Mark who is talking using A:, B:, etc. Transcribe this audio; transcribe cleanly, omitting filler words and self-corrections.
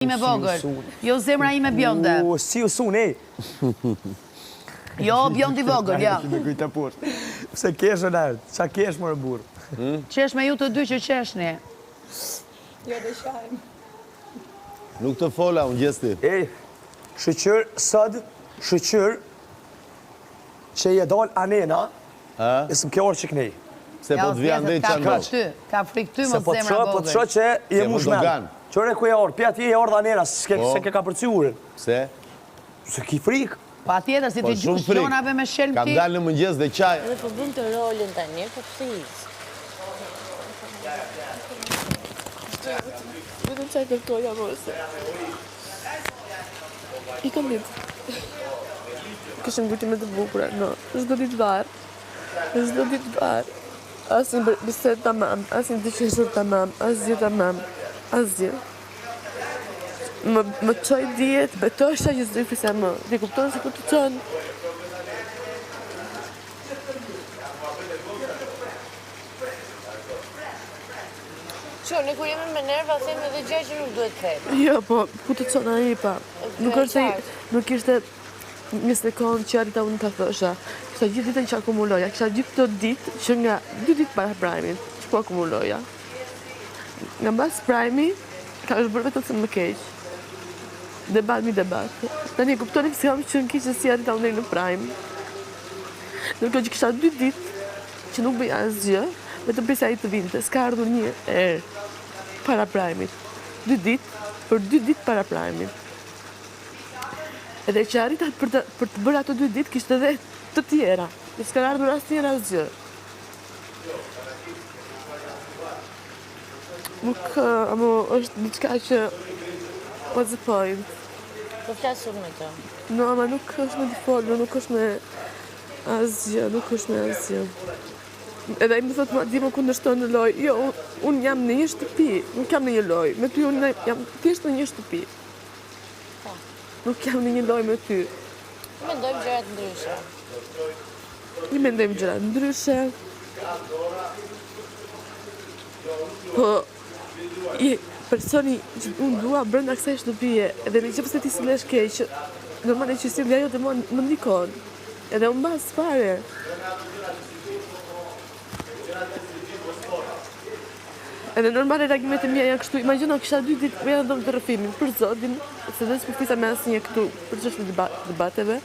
A: Ime vogël, jo zemra ime bjonde.
B: Si usun, ej.
A: Jo, bjondi vogël, ja.
B: Pse kesh e lartë, qa kesh më burë?
A: Qesh me ju të dy që qeshni.
C: Jo dhe shajmë.
D: Nuk të fola, unë gjesti.
B: Ej, shëqër, sëd, shëqër, që je dal anena, e sëm kjo orë që kënej.
D: Se po të vja ndej që ndosh.
A: Ka frik ty
B: Se
A: më
B: po
A: të
B: të
A: zemra
B: shë, po të
A: vogël.
B: shë që je
D: Se
B: mu
D: po
B: shmel.
D: dogan.
B: Qëre ku e orë, pja ti e orë dhe anena, se ke ka përci urin.
D: Pse?
B: Se ki frikë.
A: Pa tjetër, si
D: Po
A: ti
D: shumë frik.
A: gjonave me shelm
D: Kam
A: ti.
D: dalë në mëngjes dhe qaj.
C: Edhe po bëm të rolin tani, po psis. Vetëm çaj kërkoja mose. I kam ditë. Kishim gujtime të bukura, no. Çdo ditë varë. Çdo ditë varë. Asnjë bisedë tamam, asnjë dyqeshur tamam, asgjë tamam, asgjë. Më qoj djetë, betosha që s'doj fisa më. Ti kupton se ku të qonë.
E: Qo, ne kur jemi me nerva, themi edhe gjë që nuk duhet themi.
C: Jo, po, ku të qonë a i pa. Nuk ishte një sekund që arita unë ka thosha. Kështa gjithë ditën që akumuloja, kështa gjithë të ditë që nga 2 ditë para prajmit, që po akumuloja. Nga mbas prajmi, ka është bërë vetëm se më keq. Debat mi debat. Tani kuptoni pëse kam që në keq që si arita unë në prajm. Nërko që kështa 2 ditë që nuk bëj asgjë, vetëm pesa i të vinte, s'ka ardhur një erë para prajmit. 2 ditë, për 2 ditë para prajmit. Edhe që arritat për të bërë ato 2 ditë, kishtë edhe të tjera. Dhe s'ka ardhur asë tjera asgjë. Nuk, amo, është diçka që what's the point?
E: Po flasur me të.
C: No, ama nuk është me të folur, nuk është me asgjë, nuk është me asgjë. Edhe i më thotë, ma di më kundërshton në loj. Jo, unë jam në një shtëpi, nuk jam në një loj. Me ty unë jam thjesht në një shtëpi. Nuk jam në një loj me ty.
E: Mendojmë gjërat ndryshe.
C: Një mendojmë gjërat ndryshe. Po, personi që unë dua brenda kësaj shtëpie, edhe në qëpës e ti si lesh keq, normale që si nga jo të më ndikon. Edhe unë bas fare. Edhe normale reagimet e mija janë kështu, imagjino kisha 2 ditë me edhe të rëfimin, për zotin, se dhe s'po fisa me asnjë këtu për çështje debateve,